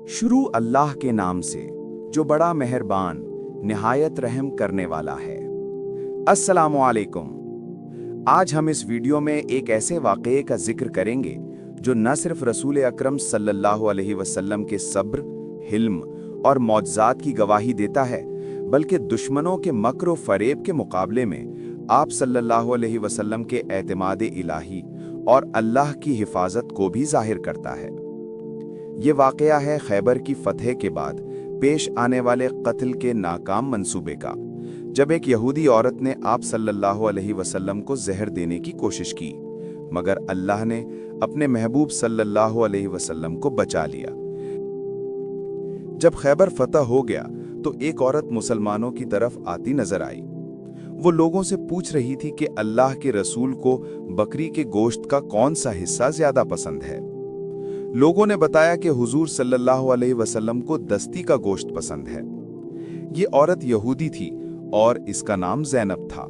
शुरू अल्लाह के नाम से जो बड़ा मेहरबान निहायत रहम करने वाला है। अस्सलामु अलैकुम। आज हम इस वीडियो में एक ऐसे वाक़ये का जिक्र करेंगे जो न सिर्फ रसूल अकरम सल्लल्लाहु अलैहि वसल्लम के सब्र, हिल्म और मौजज़ात की गवाही देता है, बल्कि दुश्मनों के मक्र व फ़रेब के मुकाबले में आप सल्लल्लाहु अलैहि वसल्लम के एतमाद इलाही और अल्लाह की हिफाजत को भी ज़ाहिर करता है। ये वाक़या है खैबर की फतह के बाद पेश आने वाले कत्ल के नाकाम मंसूबे का, जब एक यहूदी औरत ने आप सल्लल्लाहु अलैहि वसल्लम को जहर देने की कोशिश की, मगर अल्लाह ने अपने महबूब सल्लल्लाहु अलैहि वसल्लम को बचा लिया। जब खैबर फतह हो गया तो एक औरत मुसलमानों की तरफ आती नजर आई। वो लोगों से पूछ रही थी कि अल्लाह के रसूल को बकरी के गोश्त का कौन सा हिस्सा ज्यादा पसंद है। लोगों ने बताया कि हुजूर सल्लल्लाहु अलैहि वसल्लम को दस्ती का गोश्त पसंद है। ये औरत यहूदी थी और इसका नाम ज़ैनब था।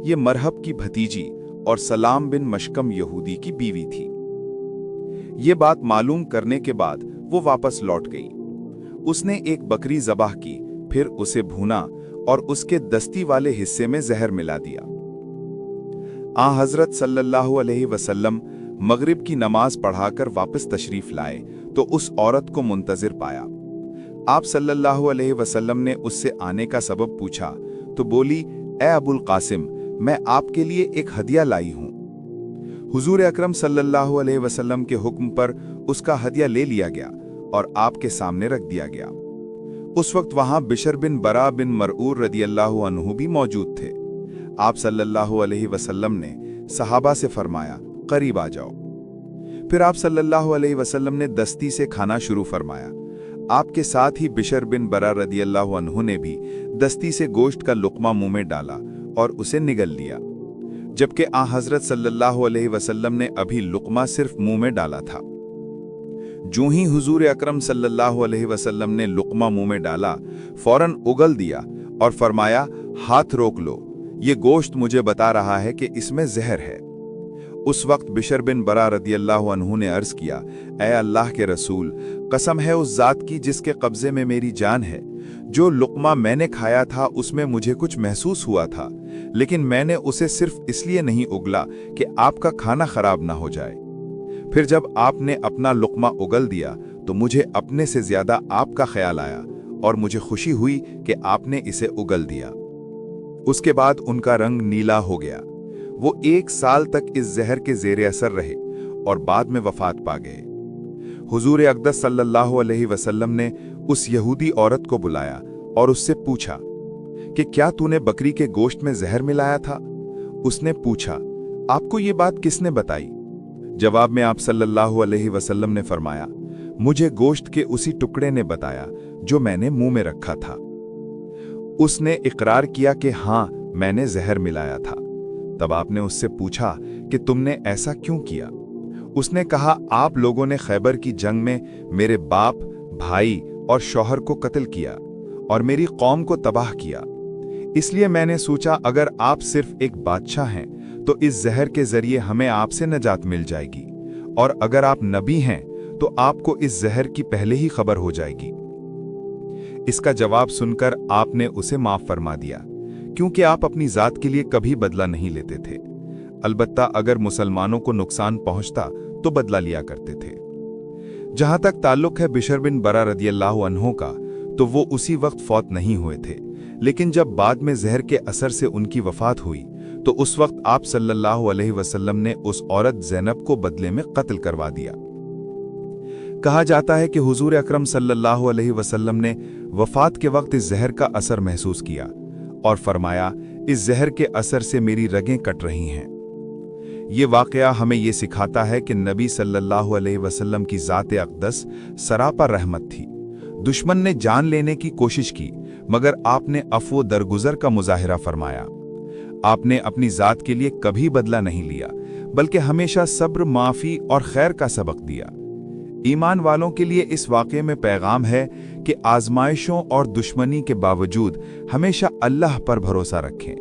ये मरहब की भतीजी और सलाम बिन मशकम यहूदी की बीवी थी। ये बात मालूम करने के बाद वो वापस लौट गई। उसने एक बकरी ज़बाह की, फिर उसे भूना और उसके दस्ती वाले हिस्से में जहर मिला दिया। हज़रत सल्लल्लाहु अलैहि वसल्लम मगरिब की नमाज पढ़ाकर वापस तशरीफ लाए तो उस औरत को मुंतजिर पाया। आप सल्लल्लाहु अलैहि वसल्लम ने उससे आने का सबब पूछा तो बोली, ए अबुल कासिम, मैं आपके लिए एक हदिया लाई हूं। हुजूर अकरम सल्लल्लाहु अलैहि वसल्लम के हुक्म पर उसका हदिया ले लिया गया और आपके सामने रख दिया गया। उस वक्त वहां बिशर बिन बरा बिन मरऊर रदियल्लाहु अन्हु भी मौजूद थे। आप सल्लल्लाहु अलैहि वसल्लम ने सहाबा से फरमाया, करीब आ जाओ। फिर आप सल्लल्लाहु अलैहि वसल्लम ने दस्ती से खाना शुरू फरमाया। आपके साथ ही बिशर बिन बरा रदियल्लाहु अन्हु ने भी दस्ती से गोश्त का लुक़मा मुंह में डाला और उसे निगल लिया, जबकि हज़रत सल्लल्लाहु अलैहि वसल्लम ने अभी लुक़मा सिर्फ मुंह में डाला था। जो ही हुजूर अकरम सल्लल्लाहु अलैहि वसल्लम ने लुक़मा मुंह में डाला, फौरन उगल दिया और फरमाया, हाथ रोक लो, ये गोश्त मुझे बता रहा है कि इसमें जहर है। उस वक्त बिशर बिन बरा रदियल्लाहु अन्हु ने अर्ज किया, ऐ अल्लाह के रसूल, कसम है उस जात की जिसके कब्जे में मेरी जान है, जो लुक़मा मैंने खाया था उसमें मुझे कुछ महसूस हुआ था, लेकिन मैंने उसे सिर्फ इसलिए नहीं उगला कि आपका खाना खराब ना हो जाए। फिर जब आपने अपना लुक़मा उगल दिया तो मुझे अपने से ज्यादा आपका ख्याल आया और मुझे खुशी हुई कि आपने इसे उगल दिया। उसके बाद उनका रंग नीला हो गया। वो 1 साल तक इस जहर के ज़ेरे असर रहे और बाद में वफात पा गए। हुजूर अक़दस सल्लल्लाहु अलैहि वसल्लम ने उस यहूदी औरत को बुलाया और उससे पूछा कि क्या तूने बकरी के गोश्त में जहर मिलाया था? उसने पूछा, आपको ये बात किसने बताई? जवाब में आप सल्लल्लाहु अलैहि वसल्लम ने फरमाया, मुझे गोश्त के उसी टुकड़े ने बताया जो मैंने मुंह में रखा था। उसने इकरार किया कि हाँ, मैंने जहर मिलाया था। तब आपने उससे पूछा कि तुमने ऐसा क्यों किया? उसने कहा, आप लोगों ने खैबर की जंग में मेरे बाप, भाई और शौहर को कत्ल किया और मेरी कौम को तबाह किया। इसलिए मैंने सोचा अगर आप सिर्फ एक बादशाह हैं तो इस जहर के जरिए हमें आपसे नजात मिल जाएगी, और अगर आप नबी हैं तो आपको इस जहर की पहले ही खबर हो जाएगी। इसका जवाब सुनकर आपने उसे माफ फरमा दिया, क्योंकि आप अपनी जात के लिए कभी बदला नहीं लेते थे। अलबत्ता अगर मुसलमानों को नुकसान पहुंचता तो बदला लिया करते थे। जहां तक ताल्लुक है बिशर बिन बरा रदियल्लाहु अन्हु का, तो वो उसी वक्त फौत नहीं हुए थे, लेकिन जब बाद में जहर के असर से उनकी वफात हुई तो उस वक्त आप सल्लल्लाहु अलैहि वसल्लम ने उस औरत ज़ैनब को बदले में कत्ल करवा दिया। कहा जाता है कि हुजूर अकरम सल्लल्लाहु अलैहि वसल्लम ने वफात के वक्त इस जहर का असर महसूस किया और फरमाया, इस जहर के असर से मेरी रगें कट रही हैं। ये वाक़या हमें ये सिखाता है कि नबी सल्लल्लाहु अलैहि वसल्लम की ज़ात अक़दस सरापा रहमत थी। दुश्मन ने जान लेने की कोशिश की, मगर आपने अफ़्व दरगुज़र का मुज़ाहिरा फरमाया। आपने अपनी ज़ात के लिए कभी बदला नहीं लिया, बल्कि हमेशा सब्र, माफ़ी और खैर का सबक दिया। ईमान वालों के लिए इस वाक़े में पैगाम है कि आजमाइशों और दुश्मनी के बावजूद हमेशा अल्लाह पर भरोसा रखें,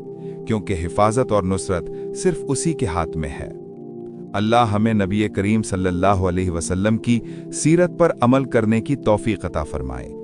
क्योंकि हिफाजत और नुसरत सिर्फ उसी के हाथ में है। अल्लाह हमें नबी करीम सल्लल्लाहु अलैहि वसल्लम की सीरत पर अमल करने की तौफीक अता फरमाए।